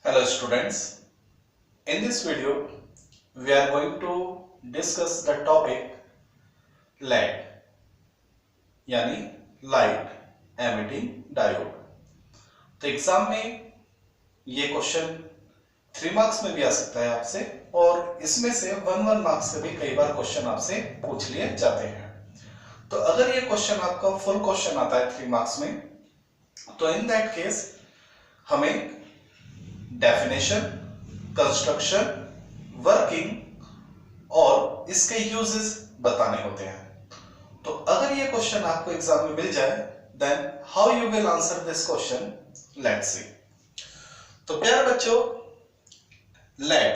Hello students, in this video we are going to discuss the topic LED यानी light emitting diode. तो exam में ये question 3 marks में भी आ सकता है आपसे, और इसमें से 1 मार्क्स से भी कई बार क्वेश्चन आपसे पूछ लिए जाते हैं। तो अगर ये क्वेश्चन आपका फुल क्वेश्चन आता है 3 मार्क्स में, तो इन दैट केस हमें डेफिनेशन, कंस्ट्रक्शन, वर्किंग और इसके यूजेस बताने होते हैं। तो अगर ये क्वेश्चन आपको एग्जाम में मिल जाए, then how you will answer this question, let's see. तो प्यारे बच्चों, लेड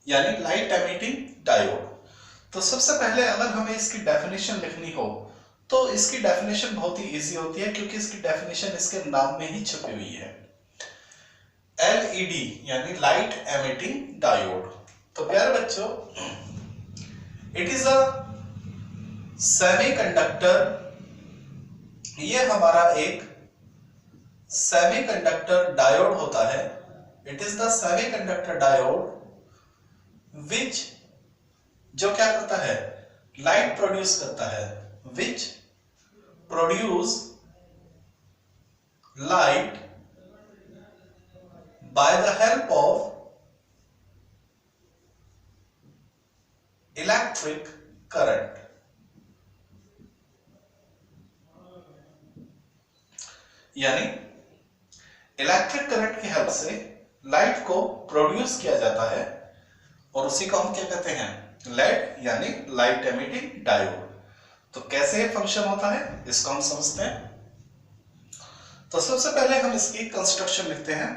यानी लाइट एमिटिंग डायोड। तो सबसे पहले अगर हमें इसकी डेफिनेशन लिखनी हो तो इसकी डेफिनेशन बहुत ही इजी होती है, क्योंकि इसकी डेफिनेशन इसके नाम में ही छुपी हुई है। LED यानी लाइट एमिटिंग डायोड। तो प्यारे बच्चों, इट इज अ सेमीकंडक्टर, ये हमारा एक सेमीकंडक्टर डायोड होता है। It is the semiconductor diode which, जो क्या करता है, लाइट प्रोड्यूस करता है, which produce light by the help of electric current। यानी इलेक्ट्रिक करंट की हेल्प से लाइट को प्रोड्यूस किया जाता है, और उसी को हम क्या कहते हैं, लेड यानी लाइट एमिटिंग डायोड। तो कैसे ये फंक्शन होता है इसको हम समझते हैं। तो सबसे पहले हम इसकी कंस्ट्रक्शन लिखते हैं।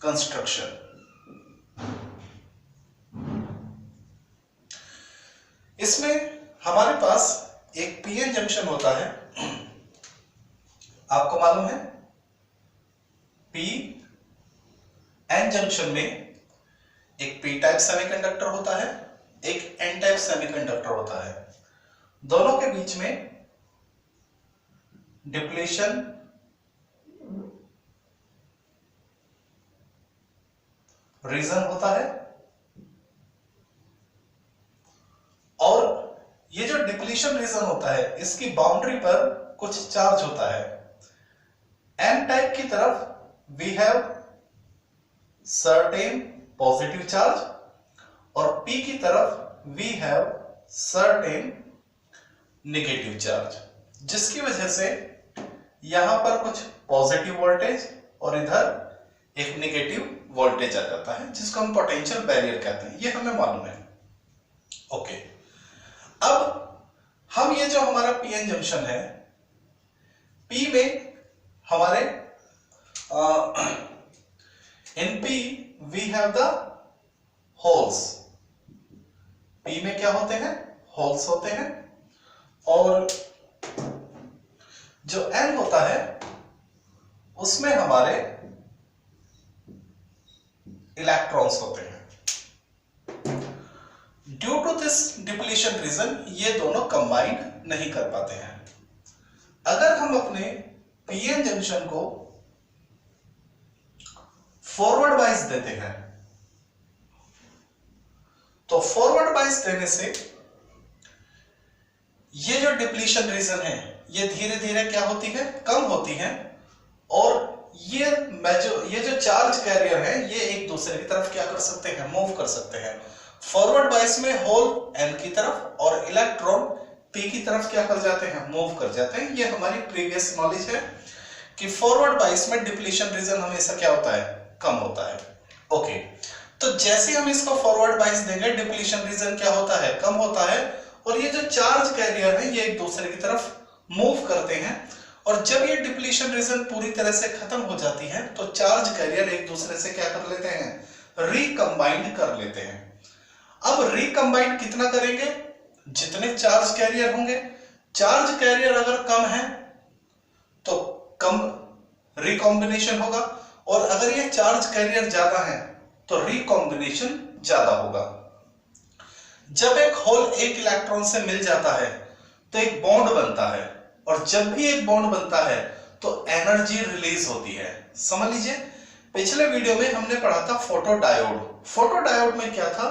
कंस्ट्रक्शन, इसमें हमारे पास एक पीएन जंक्शन होता है। आपको मालूम है पी एन जंक्शन में एक पी टाइप सेमीकंडक्टर होता है, एक एन टाइप सेमीकंडक्टर होता है। दोनों के बीच में डिप्लीशन रीजन होता है, और ये जो डिप्लीशन रीजन होता है इसकी बाउंड्री पर कुछ चार्ज होता है। एन टाइप की तरफ we have certain positive charge, और पी की तरफ we have certain negative charge, जिसकी वजह से यहां पर कुछ पॉजिटिव वोल्टेज और इधर एक नेगेटिव वोल्टेज आ जाता है, जिसको हम पोटेंशियल बैरियर कहते हैं। ये हमें मालूम है। ओके, अब हम ये जो हमारा पीएन जंक्शन है, पी में हमारे in P we have the holes. P में क्या होते हैं, होल्स होते हैं, और जो एन होता है उसमें हमारे इलेक्ट्रॉन्स होते हैं। Due to this depletion region ये दोनों कंबाइंड नहीं कर पाते हैं। अगर हम अपने पीएन जंक्शन को फॉरवर्ड वाइज देते हैं, तो फॉरवर्ड वाइज देने से ये जो डिप्लीशन रीजन है ये धीरे धीरे क्या होती है, कम होती है, और ये जो चार्ज कैरियर है ये एक दूसरे की तरफ क्या कर सकते हैं, मूव कर सकते हैं। फॉरवर्ड बाइस में होल एन की तरफ और इलेक्ट्रॉन पी की तरफ क्या कर जाते हैं, मूव कर जाते हैं। ये हमारी प्रीवियस नॉलेज है कि फॉरवर्ड बाइस में डिप्लीशन रीजन हमेशा क्या होता है, कम होता है। ओके, तो जैसे हम इसको फॉरवर्ड बाइस देंगे डिप्लीशन रीजन क्या होता है, कम होता है, और ये जो चार्ज कैरियर है ये एक दूसरे की तरफ मूव करते हैं, और जब ये डिप्लीशन रीजन पूरी तरह से खत्म हो जाती है तो चार्ज कैरियर एक दूसरे से क्या कर लेते हैं, रिकंबाइंड कर लेते हैं। अब रिकंबाइंड कितना करेंगे, जितने चार्ज कैरियर होंगे। चार्ज कैरियर अगर कम है तो कम रिकॉम्बिनेशन होगा, और अगर ये चार्ज कैरियर ज्यादा है तो रिकॉम्बिनेशन ज्यादा होगा। जब एक होल एक इलेक्ट्रॉन से मिल जाता है तो एक बॉन्ड बनता है, और जब भी एक बॉन्ड बनता है तो एनर्जी रिलीज होती है। समझ लीजिए पिछले वीडियो में हमने पढ़ा था फोटो डायोड। फोटो डायोड में क्या था,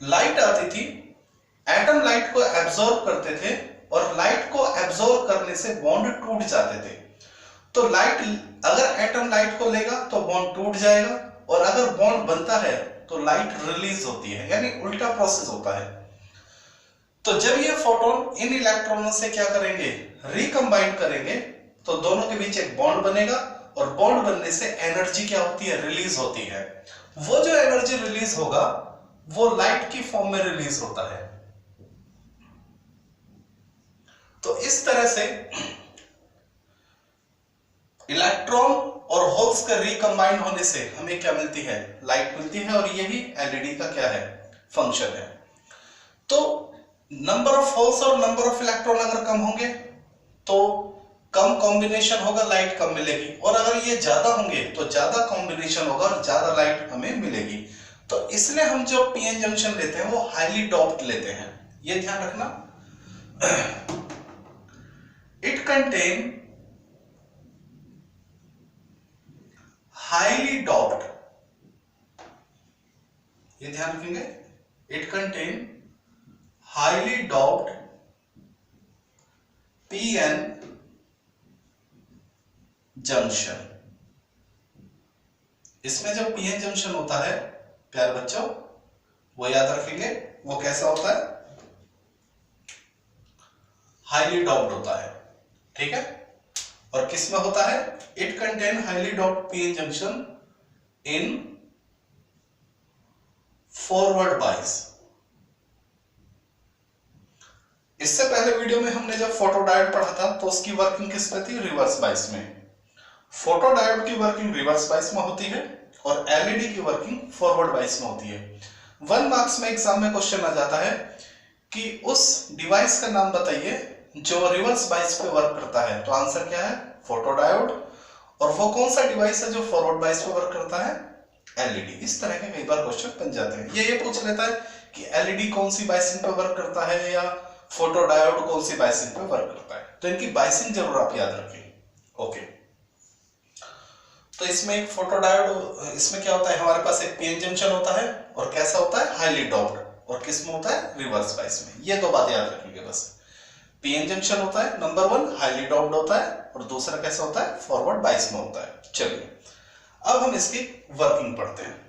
लाइट आती थी, एटम लाइट को एब्जॉर्ब करते थे और लाइट को एब्जॉर्ब करने से बॉन्ड टूट जाते थे। तो लाइट, अगर एटम लाइट को लेगा तो बॉन्ड टूट जाएगा, और अगर बॉन्ड बनता है तो लाइट रिलीज होती है, यानी उल्टा प्रोसेस होता है। तो जब ये फोटोन इन इलेक्ट्रॉनों से क्या करेंगे, रिकंबाइन करेंगे, तो दोनों के बीच एक बॉन्ड बनेगा, और बॉन्ड बनने से एनर्जी क्या होती है, रिलीज होती है। वो जो एनर्जी रिलीज होगा वो लाइट की फॉर्म में रिलीज होता है। तो इस तरह से इलेक्ट्रॉन और होल्स के रिकंबाइन होने से हमें क्या मिलती है, लाइट मिलती है, और यही एलईडी का क्या है, फंक्शन है। तो नंबर ऑफ होल्स और नंबर ऑफ इलेक्ट्रॉन अगर कम होंगे तो कम कॉम्बिनेशन होगा, लाइट कम मिलेगी, और अगर ये ज्यादा होंगे तो ज्यादा कॉम्बिनेशन होगा और ज्यादा लाइट हमें मिलेगी। तो इसलिए हम जो पीएन जंक्शन लेते हैं वो हाईली डोप्ड लेते हैं, ये ध्यान रखना। इट कंटेन हाईली डोप्ड, ये ध्यान रखेंगे, it contain highly doped PN junction. इसमें जो पीएन जंक्शन होता है प्यारे बच्चों, वो याद रखेंगे, वो कैसा होता है, हाईली डोप्ड होता है, ठीक है। और किस में होता है, it contain highly doped PN junction in forward बाइस। इससे पहले वीडियो में हमने जब फोटोडायोड पढ़ा था तो उसकी वर्किंग किस में थी, रिवर्स बाइस में। फोटोडायोड की वर्किंग रिवर्स बाइस में होती है और एलईडी की वर्किंग फॉरवर्ड बाइस में होती है। 1 मार्क्स में एग्जाम में क्वेश्चन आ जाता है कि उस डिवाइस का नाम बताइए जो रिवर्स बाइस पे वर्क करता है, तो आंसर क्या है, फोटोडायोड। और वो कौन सा डिवाइस है जो फॉरवर्ड बाइस पे वर्क करता है, एलईडी। इस तरह के कई बार क्वेश्चन बन जाते हैं। ये पूछ लेता है कि एलईडी कौन सी बाइसिंग पे वर्क करता है या फोटोडायोड कौन सी बाइसिंग पे वर्क करता है, तो इनकी बाइसिंग जरूर आप याद रखें। ओके, तो इसमें एक फोटोडायोड, इसमें क्या होता है, हमारे पास एक पीएन जंक्शन होता है और कैसा होता है, हाईली डोप्ड, और किस में होता है, रिवर्स बाइस में। ये दो बातें याद रखेंगे बस। पीएन जंक्शन होता है नंबर 1 हाईली डोप्ड होता है, और दूसरा कैसा होता है, फॉरवर्ड बाइस में होता है। चलिए अब हम इसकी वर्किंग पढ़ते हैं।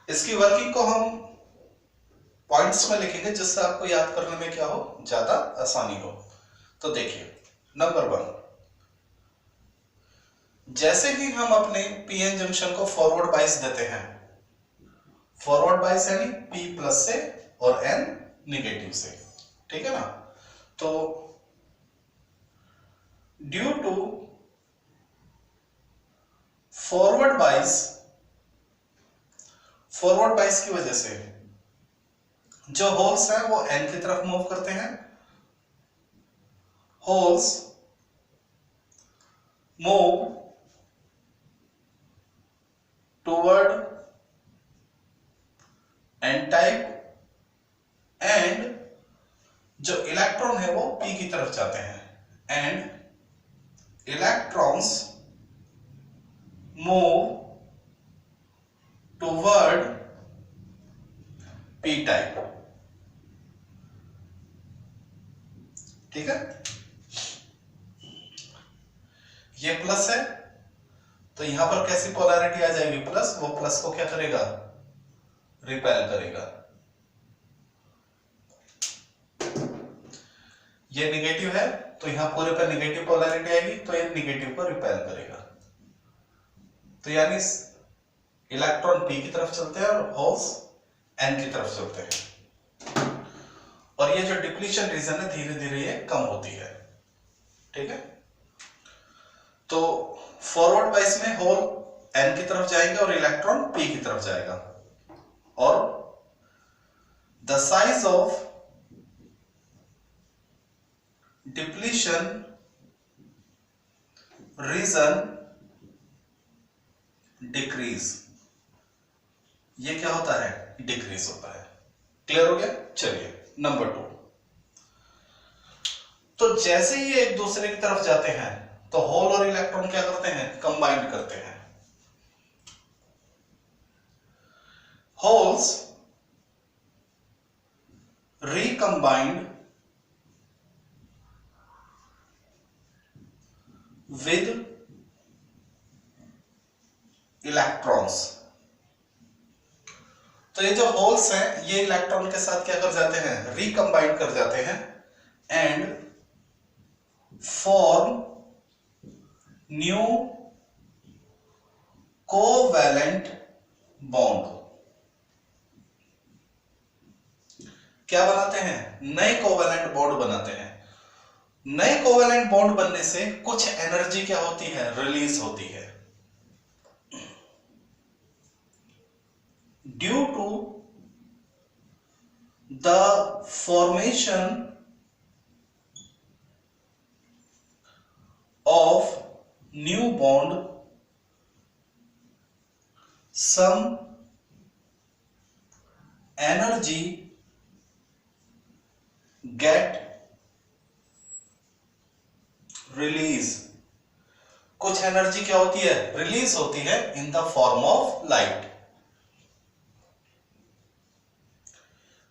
इसकी वर्किंग को हम पॉइंट्स में लिखेंगे जिससे आपको याद करने में क्या हो, ज्यादा आसानी हो। तो देखिए, नंबर 1, जैसे ही हम अपने पीएन जंक्शन को फॉरवर्ड बाइस देते हैं, फॉरवर्ड बाइस यानी P प्लस से और N निगेटिव से, ठीक है ना। तो ड्यू टू फॉरवर्ड बाइस की वजह से जो होल्स हैं वो N की तरफ मूव करते हैं, holes move toward N type, and जो इलेक्ट्रॉन है वो P की तरफ जाते हैं, and electrons move toward P type, ठीक है। ये प्लस है तो यहां पर कैसी पोलैरिटी आ जाएगी, प्लस, वो प्लस को क्या करेगा, रिपेल करेगा। ये निगेटिव है तो यहां पूरे पर निगेटिव पोलैरिटी आएगी, तो ये निगेटिव को रिपेल करेगा। तो यानी इलेक्ट्रॉन P की तरफ चलते हैं और होल्स N की तरफ चलते हैं, और ये जो डिप्लीशन रीजन है धीरे धीरे ये कम होती है, ठीक है। तो फॉरवर्ड बाइस में होल N की तरफ जाएंगे और इलेक्ट्रॉन P की तरफ जाएगा, और the size of depletion region decrease, ये क्या होता है, डिक्रीज होता है। क्लियर हो गया। चलिए नंबर 2, तो जैसे ही ये एक दूसरे की तरफ जाते हैं तो होल और इलेक्ट्रॉन क्या करते हैं, कंबाइंड करते हैं। Holes recombined with electrons। तो ये जो होल्स हैं ये इलेक्ट्रॉन के साथ क्या कर जाते हैं, रिकम्बाइंड कर जाते हैं and form new covalent bond. क्या बनाते हैं, नए कोवैलेंट बॉन्ड बनाते हैं। नए कोवैलेंट बॉन्ड बनने से कुछ एनर्जी क्या होती है, रिलीज होती है। Due to the formation of new bond some energy get release. कुछ एनर्जी क्या होती है, रिलीज होती है in the form of light,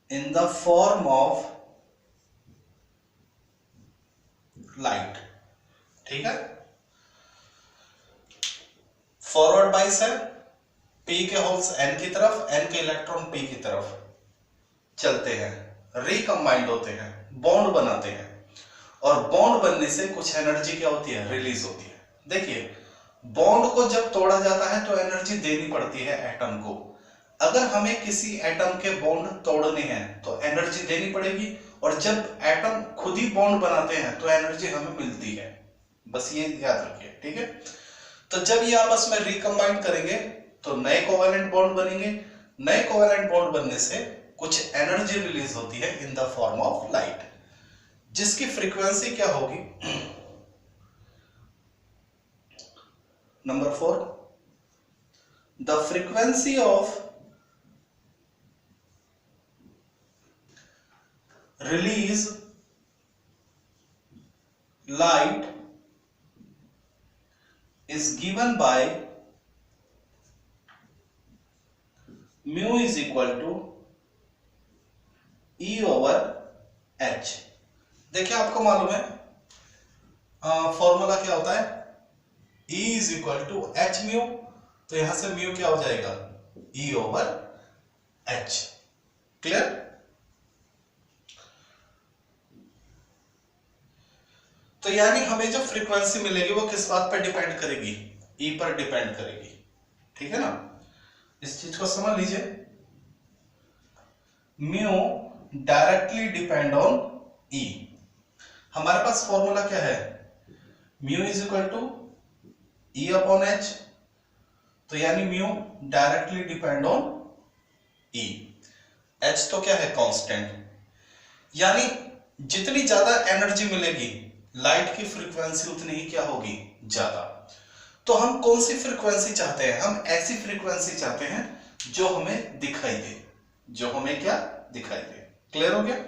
in the form of light. ठीक है। फॉरवर्ड बाइस है, पी के होल्स एन की तरफ, एन के इलेक्ट्रॉन पी की तरफ चलते हैं, रिकम्बाइंड होते हैं, बॉन्ड बनाते हैं और बॉन्ड बनने से कुछ एनर्जी क्या होती है, रिलीज होती है। देखिए बॉन्ड को जब तोड़ा जाता है तो एनर्जी देनी पड़ती है एटम को। अगर हमें किसी एटम के बॉन्ड तोड़ने हैं तो एनर्जी देनी पड़ेगी, और जब एटम खुद ही बॉन्ड बनाते हैं तो एनर्जी हमें मिलती है। बस ये याद रखिए। ठीक है। तो जब ये आपस में रिकम्बाइंड करेंगे तो नए कोवैलेंट बॉन्ड बनेंगे। नए कोवैलेंट बॉन्ड बनने से कुछ एनर्जी रिलीज होती है in the form of light, जिसकी फ्रीक्वेंसी क्या होगी, number 4, the frequency of release light is given by mu is equal to E over H। देखिए आपको मालूम है फॉर्मूला क्या होता है, E is equal to H mu, तो यहां से म्यू क्या हो जाएगा, E over H। क्लियर। तो यानी हमें जो फ्रीक्वेंसी मिलेगी वो किस बात पर डिपेंड करेगी, ई पर डिपेंड करेगी। ठीक है ना, इस चीज को समझ लीजिए। Mu directly depend on E. हमारे पास फॉर्मूला क्या है, mu is equal to E upon H, तो यानी mu directly depend on E. H तो क्या है, कांस्टेंट। यानी जितनी ज्यादा एनर्जी मिलेगी लाइट की फ्रीक्वेंसी उतनी ही क्या होगी, ज्यादा। तो हम कौन सी फ्रीक्वेंसी चाहते हैं, हम ऐसी फ्रीक्वेंसी चाहते हैं जो हमें दिखाई दे, जो हमें क्या दिखाई दे। क्लियर हो गया।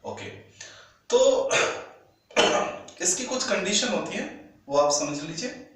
ओके। तो इसकी कुछ कंडीशन होती है वो आप समझ लीजिए।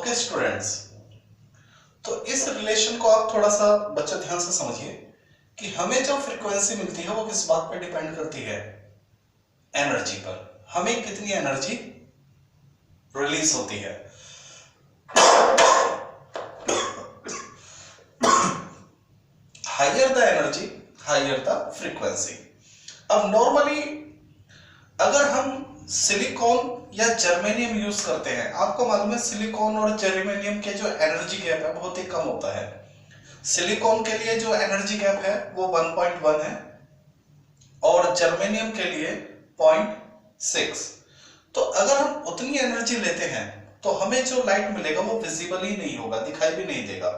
ओके स्टूडेंट्स, तो इस रिलेशन को आप थोड़ा सा बच्चों ध्यान से समझिए कि हमें जो फ्रीक्वेंसी मिलती है वो किस बात पर डिपेंड करती है, एनर्जी पर। हमें कितनी एनर्जी रिलीज होती है। Higher the energy higher the frequency. अब नॉर्मली अगर हम सिलिकॉन या जर्मेनियम यूज करते हैं, आपको मालूम है सिलिकॉन और जर्मेनियम के जो एनर्जी गैप है बहुत ही कम होता है। सिलिकॉन के लिए जो एनर्जी गैप है वो 1.1 है और जर्मेनियम के लिए 0.6। तो अगर हम उतनी एनर्जी लेते हैं तो हमें जो लाइट मिलेगा वो विजिबल ही नहीं होगा, दिखाई भी नहीं देगा।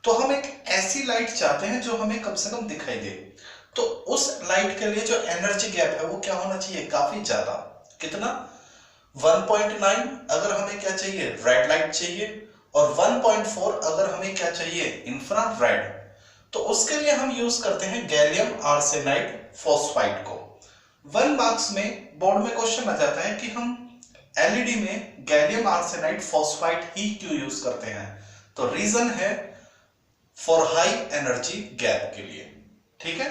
तो हम एक ऐसी लाइट चाहते हैं जो हमें कम से कम दिखाई दे। तो उस लाइट के लिए जो एनर्जी गैप है वो क्या होना चाहिए, काफी ज्यादा। कितना, 1.9 अगर हमें क्या चाहिए, रेड लाइट चाहिए, और 1.4 अगर हमें क्या चाहिए, इंफ्रारेड। तो उसके लिए हम यूज करते हैं गैलियम आर्सेनाइड फॉस्फाइड को। 1 मार्क्स में बोर्ड में क्वेश्चन आ जाता है कि हम एलईडी में गैलियम आर्सेनाइड फॉस्फाइड ही क्यों यूज करते हैं। तो रीजन है फॉर हाई एनर्जी गैप के लिए। ठीक है,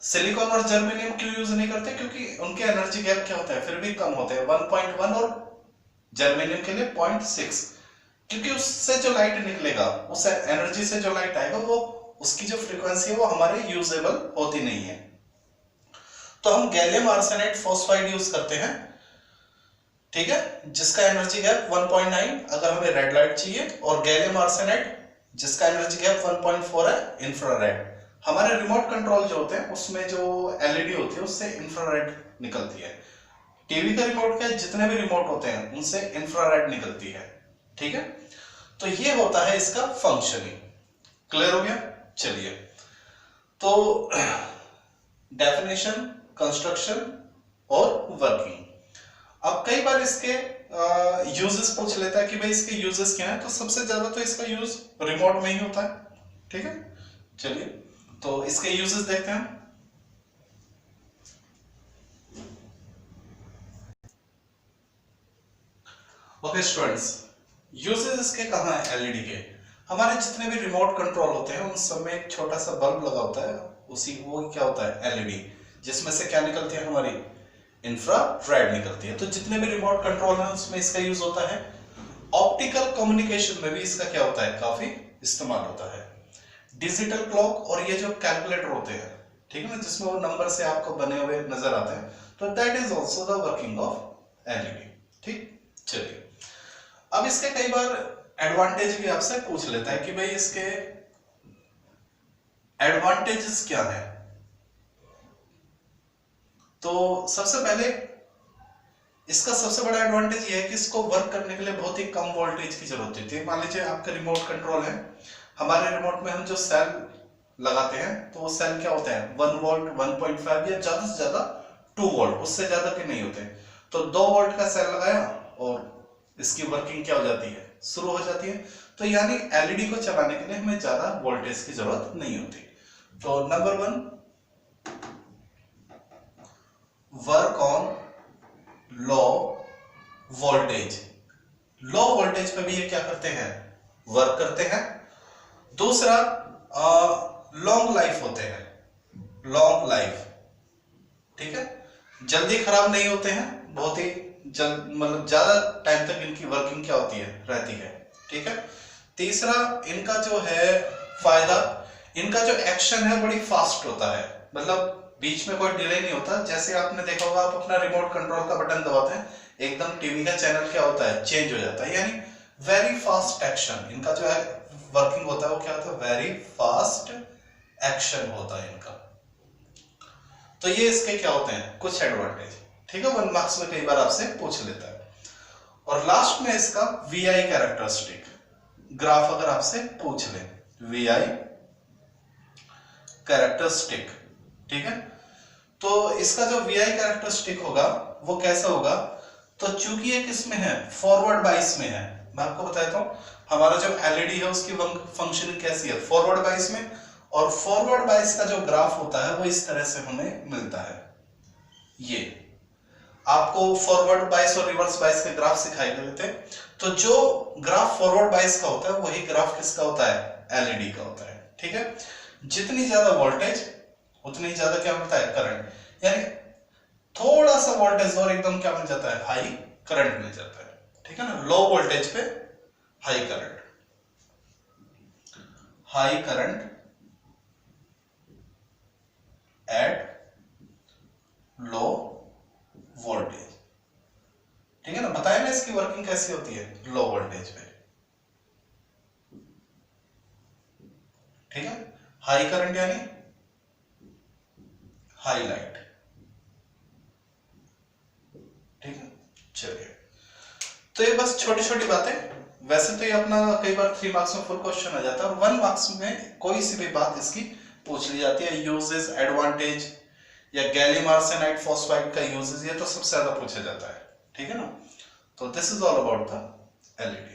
सिलिकॉन और जर्मेनियम क्यों यूज नहीं करते, क्योंकि उनके एनर्जी गैप क्या होता है, फिर भी कम होते हैं, 1.1 और जर्मेनियम के लिए 0.6। क्योंकि उससे जो लाइट निकलेगा, उस एनर्जी से जो लाइट आएगा वो उसकी जो फ्रीक्वेंसी है वो हमारे यूजेबल होती नहीं है। तो हम गैलियम आर्सेनाइड फॉस्फाइड यूज करते हैं, ठीक है, जिसका एनर्जी गैप 1.9 अगर हमें रेड लाइट चाहिए, और गैलियम आर्सेनाइड जिसका एनर्जी गैप 1.4 है इंफ्रारेड। हमारे रिमोट कंट्रोल जो होते हैं उसमें जो एलईडी होती है उससे इंफ्रारेड निकलती है। टीवी का रिमोट के जितने भी रिमोट होते हैं उनसे इंफ्रारेड निकलती है। ठीक है, तो ये होता है इसका फंक्शनिंग। क्लियर हो गया? चलिए, तो डेफिनेशन, कंस्ट्रक्शन और वर्किंग। अब कई बार इसके यूजेस पूछ लेता है कि भाई इसके यूजेस क्या है। तो सबसे ज्यादा तो इसका यूज रिमोट में ही होता है। ठीक है, चलिए तो इसके यूजेस देखते हैं। ओके स्टूडेंट्स, यूजेस इसके कहाँ है एलईडी के। हमारे जितने भी रिमोट कंट्रोल होते हैं उन सब में एक छोटा सा बल्ब लगा होता है, उसी वो क्या होता है, एलईडी, जिसमें से क्या निकलती है, हमारी इंफ्रारेड निकलती है। तो जितने भी रिमोट कंट्रोल है उसमें इसका यूज होता है। ऑप्टिकल कम्युनिकेशन में भी इसका क्या होता है, काफी इस्तेमाल होता है। डिजिटल क्लॉक और ये जो कैलकुलेटर होते हैं, ठीक है ना, जिसमें वो नंबर से आपको बने हुए नजर आते हैं, तो that is also the working of LED. ठीक, चलिए अब इसके कई बार एडवांटेज भी आपसे पूछ लेता है कि भाई इसके एडवांटेजेस क्या है। तो सबसे पहले इसका सबसे बड़ा एडवांटेज ये है कि इसको वर्क करने के लिए बहुत ही कम वोल्टेज की जरूरत होती है। मान लीजिए आपका रिमोट कंट्रोल है, हमारे रिमोट में हम जो सेल लगाते हैं तो वो सेल क्या होता है, 1 वोल्ट, 1.5 या ज्यादा से ज्यादा 2 वोल्ट, उससे ज्यादा के नहीं होते। तो 2 वोल्ट का सेल लगाया और इसकी वर्किंग क्या हो जाती है, शुरू हो जाती है। तो यानी एलईडी को चलाने के लिए हमें ज्यादा वोल्टेज की जरूरत नहीं होती। तो number 1, work on low voltage. Low voltage पे भी ये क्या करते हैं, वर्क करते हैं। दूसरा, लॉन्ग लाइफ होते हैं, लॉन्ग लाइफ, ठीक है, जल्दी खराब नहीं होते हैं, बहुत ही जल्द, मतलब ज्यादा टाइम तक इनकी वर्किंग क्या होती है, रहती है। ठीक है, तीसरा इनका जो है फायदा, इनका जो एक्शन है बड़ी फास्ट होता है, मतलब बीच में कोई डिले नहीं होता। जैसे आपने देखा होगा, आप अपना रिमोट कंट्रोल का बटन दबाते हैं, एकदम टीवी का चैनल क्या होता है, चेंज हो जाता है। यानी वेरी फास्ट एक्शन, इनका जो है वर्किंग होता है वो क्या होता है, वेरी फास्ट एक्शन होता है इनका। तो ये इसके क्या होते हैं, कुछ एडवांटेज। ठीक है, 1 मार्क्स में कई बार आपसे पूछ लेता है। और लास्ट में इसका VI कैरेक्टरिस्टिक ग्राफ अगर आपसे पूछ ले, VI कैरेक्टरिस्टिक, ठीक है, तो इसका जो VI कैरेक्टरिस्टिक होगा वो कैसा होगा। तो चूंकि ये किसमें है, फॉरवर्ड बाइस में है। मैं आपको बताता हूं, हमारा जो एलईडी है उसकी फंक्शनिंग कैसी है, फॉरवर्ड बाइस में। और फॉरवर्ड बाइस का जो ग्राफ होता है वो इस तरह से हमें मिलता है, ये। आपको फॉरवर्ड बायस और रिवर्स बायस के ग्राफ सिखाए गए थे। तो जो ग्राफ फॉरवर्ड बायस का होता है वही ग्राफ किसका होता है, एलईडी का होता है। ठीक है, जितनी ज्यादा वोल्टेज उतनी ज्यादा क्या होता है, करंट, यानी थोड़ा सा वोल्टेज और एकदम क्या मिल जाता है, हाई करंट मिल जाता है। ठीक है ना, लो वोल्टेज पे high current, high current at low voltage. ठीक है ना, बताया ना इसकी वर्किंग कैसी होती है लो वोल्टेज पे। ठीक है, हाई करंट यानी हाई लाइट। ठीक है, चलिए, तो ये बस छोटी छोटी बातें। वैसे तो ये अपना कई बार 3 मार्क्स में फुल क्वेश्चन आ जाता है और 1 मार्क्स में कोई सी भी बात इसकी पूछ ली जाती है। यूजेस, एडवांटेज या गैलियम आर्सेनाइड फॉस्फाइड का यूजेस, ये तो सबसे ज्यादा पूछा जाता है। ठीक है ना, तो this is all about the LED.